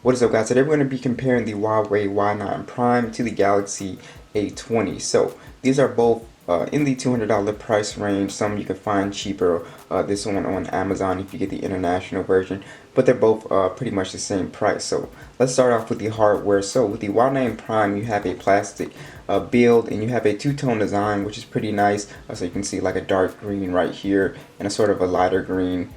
What is up, guys? Today we're going to be comparing the Huawei Y9 Prime to the Galaxy A20. So these are both in the $200 price range. Some you can find cheaper. This one on Amazon if you get the international version, but they're both pretty much the same price. So let's start off with the hardware. So with the Y9 Prime, you have a plastic build, and you have a two-tone design, which is pretty nice. So you can see like a dark green right here and a sort of a lighter green.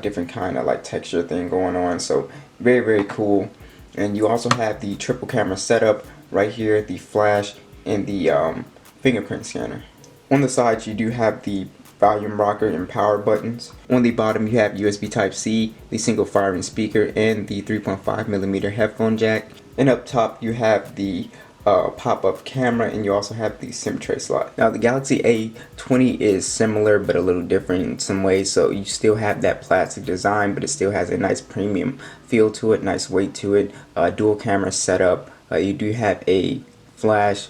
Different kind of like texture thing going on, so very cool. And you also have the triple camera setup right here, the flash and the fingerprint scanner. On the sides you do have the volume rocker and power buttons. On the bottom you have USB Type-C, the single firing speaker, and the 3.5mm headphone jack. And up top you have the pop-up camera, and you also have the SIM tray slot. Now the Galaxy A20 is similar but a little different in some ways. So you still have that plastic design, but it still has a nice premium feel to it, nice weight to it. Dual camera setup. You do have a flash,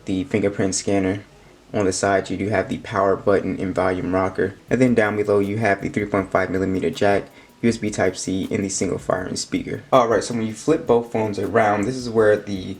the fingerprint scanner. On the side you do have the power button and volume rocker, and then down below you have the 3.5mm jack, USB Type-C, and the single firing speaker. Alright, so when you flip both phones around, this is where the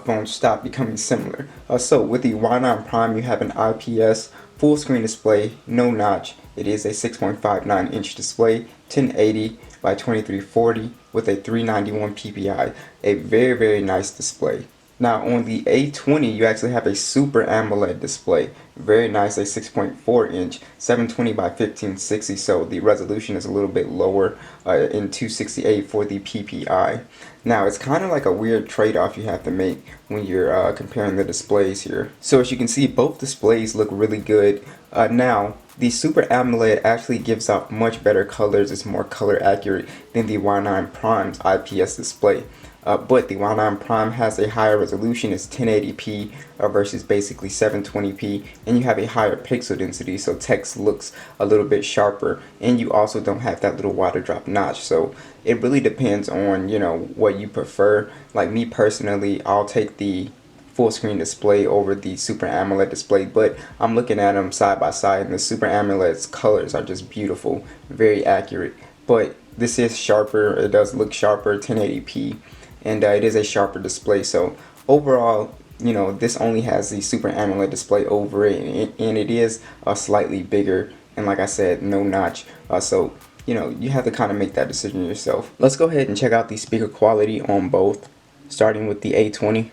phones stop becoming similar. So with the Y9 Prime you have an IPS full screen display, no notch. It is a 6.59 inch display, 1080 by 2340 with a 391 ppi. A very nice display. Now on the A20 you actually have a Super AMOLED display, very nice, a 6.4 inch, 720 by 1560, so the resolution is a little bit lower in 268 for the PPI. Now it's kind of like a weird trade-off you have to make when you're comparing the displays here. So as you can see, both displays look really good. Now the Super AMOLED actually gives off much better colors, it's more color accurate than the Y9 Prime's IPS display. But the Y9 Prime has a higher resolution, it's 1080p versus basically 720p, and you have a higher pixel density, so text looks a little bit sharper, and you also don't have that little water drop notch. So it really depends on, you know, what you prefer. Like me personally, I'll take the full screen display over the Super AMOLED display, but I'm looking at them side by side, and the Super AMOLED's colors are just beautiful, very accurate. But this is sharper, it does look sharper, 1080p. And it is a sharper display. So overall, you know, this only has the Super AMOLED display over it, and it is slightly bigger, and like I said, no notch. So you know, you have to kind of make that decision yourself. Let's go ahead and check out the speaker quality on both, starting with the A20.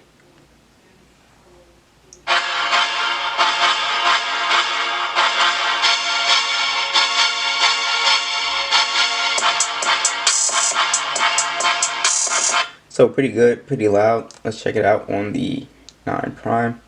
So pretty good, pretty loud. Let's check it out on the 9 Prime.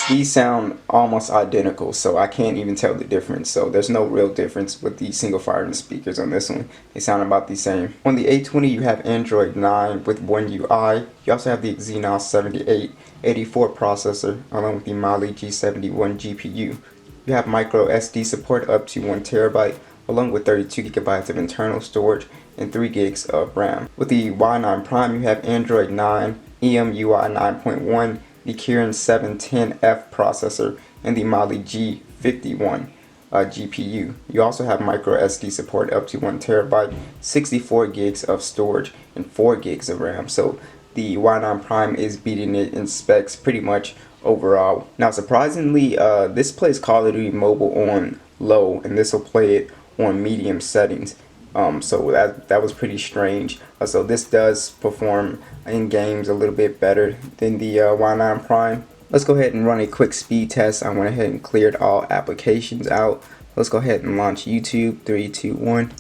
These sound almost identical, so I can't even tell the difference. So there's no real difference with the single firing speakers on this one. They sound about the same. On the A20 you have Android 9 with One UI. You also have the Exynos 7884 processor along with the Mali G71 GPU. You have micro SD support up to 1TB along with 32GB of internal storage and 3 gigs of RAM. With the Y9 Prime you have Android 9, EMUI 9.1, the Kirin 710F processor, and the Mali G51 GPU. You also have micro SD support up to 1TB, 64 gigs of storage, and 4 gigs of RAM. So the Y9 Prime is beating it in specs pretty much overall. Now surprisingly, this plays Call of Duty Mobile on low, and this will play it on medium settings. So that was pretty strange. So this does perform in games a little bit better than the Y9 Prime. Let's go ahead and run a quick speed test. I went ahead and cleared all applications out. Let's go ahead and launch YouTube. 3, 2, 1.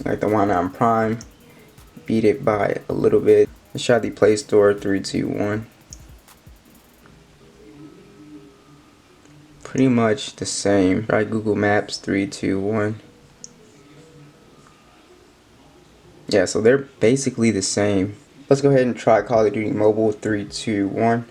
Like the Y9 Prime, beat it by a little bit. Let's try the Play Store. 3, 2, 1. Pretty much the same. Try Google Maps. 3, 2, 1. Yeah, so they're basically the same. Let's go ahead and try Call of Duty Mobile. 3, 2, 1.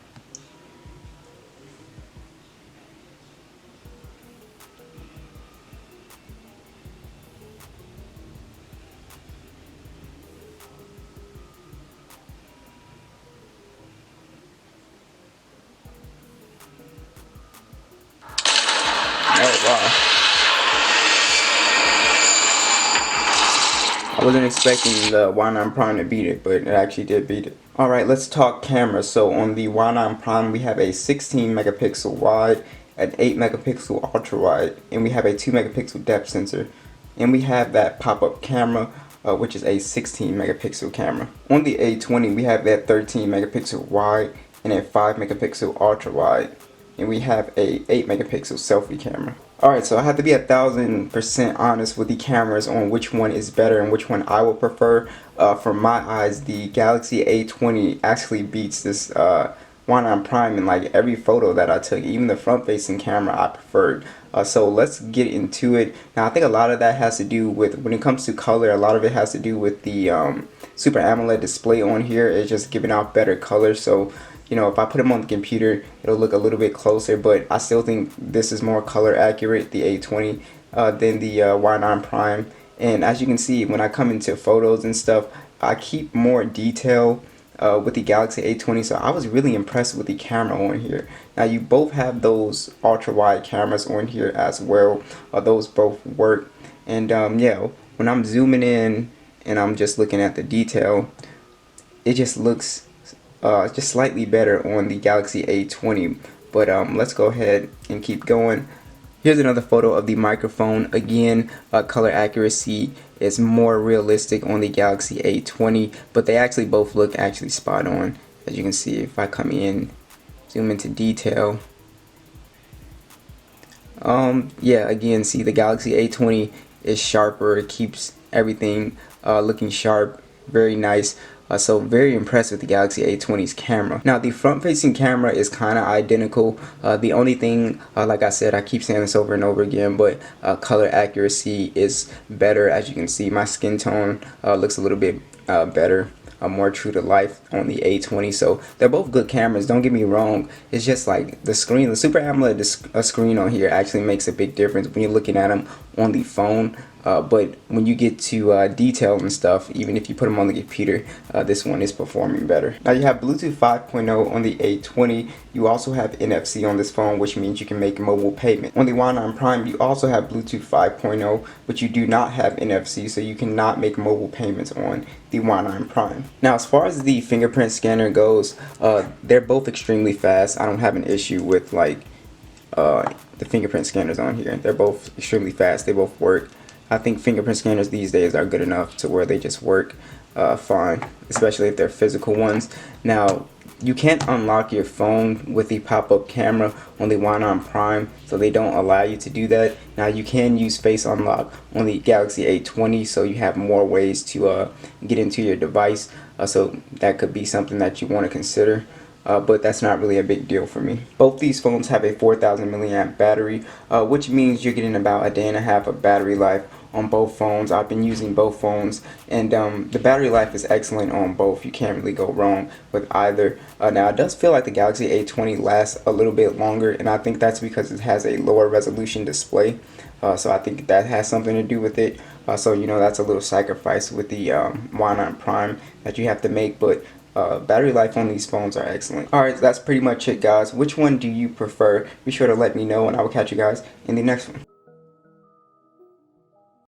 Wow. I wasn't expecting the Y9 Prime to beat it, but it actually did beat it. Alright, let's talk camera. So on the Y9 Prime, we have a 16 megapixel wide, an 8 megapixel ultra wide, and we have a 2 megapixel depth sensor. And we have that pop-up camera, which is a 16 megapixel camera. On the A20, we have that 13 megapixel wide and a 5 megapixel ultra wide. And we have a 8 megapixel selfie camera. Alright, so I have to be 1000% honest with the cameras on which one is better and which one I would prefer. From my eyes, the Galaxy A20 actually beats this Y9 Prime in like every photo that I took. Even the front-facing camera I preferred. So let's get into it. Now I think a lot of that has to do with, when it comes to color, a lot of it has to do with the Super AMOLED display on here. It's just giving out better color. So you know, if I put them on the computer, it'll look a little bit closer, but I still think this is more color accurate, the A20, than the Y9 Prime. And as you can see, when I come into photos and stuff, I keep more detail with the Galaxy A20, so I was really impressed with the camera on here. Now you both have those ultra wide cameras on here as well. Those both work. And yeah, when I'm zooming in and I'm just looking at the detail, it just looks just slightly better on the Galaxy A20. But let's go ahead and keep going. Here's another photo of the microphone. Again, color accuracy is more realistic on the Galaxy A20, but they actually both look spot on. As you can see, if I come in, zoom into detail. Yeah, again, see the Galaxy A20 is sharper. It keeps everything looking sharp, very nice. So very impressed with the Galaxy A20's camera. Now the front-facing camera is kind of identical. The only thing, like I said, I keep saying this over and over again, but color accuracy is better. As you can see, my skin tone looks a little bit better, more true to life on the A20. So they're both good cameras, don't get me wrong. It's just like the screen, the Super AMOLED screen on here actually makes a big difference when you're looking at them on the phone. But when you get to detail and stuff, even if you put them on the computer, this one is performing better. Now you have Bluetooth 5.0 on the A20. You also have NFC on this phone, which means you can make mobile payment. On the Y9 Prime, you also have Bluetooth 5.0, but you do not have NFC, so you cannot make mobile payments on the Y9 Prime. Now as far as the fingerprint scanner goes, they're both extremely fast. I don't have an issue with like the fingerprint scanners on here. They're both extremely fast. They both work. I think fingerprint scanners these days are good enough to where they just work fine, especially if they're physical ones. Now, you can't unlock your phone with the pop-up camera on the Y9 Prime, so they don't allow you to do that. Now, you can use Face Unlock on the Galaxy A20, so you have more ways to get into your device. So that could be something that you want to consider. But that's not really a big deal for me. Both these phones have a 4,000 milliamp battery, which means you're getting about a day and a half of battery life on both phones. I've been using both phones, and the battery life is excellent on both. You can't really go wrong with either. Now, it does feel like the Galaxy A20 lasts a little bit longer, and I think that's because it has a lower resolution display. So I think that has something to do with it. So, you know, that's a little sacrifice with the Y9 Prime that you have to make, but battery life on these phones are excellent. Alright, that's pretty much it, guys. Which one do you prefer? Be sure to let me know, and I will catch you guys in the next one.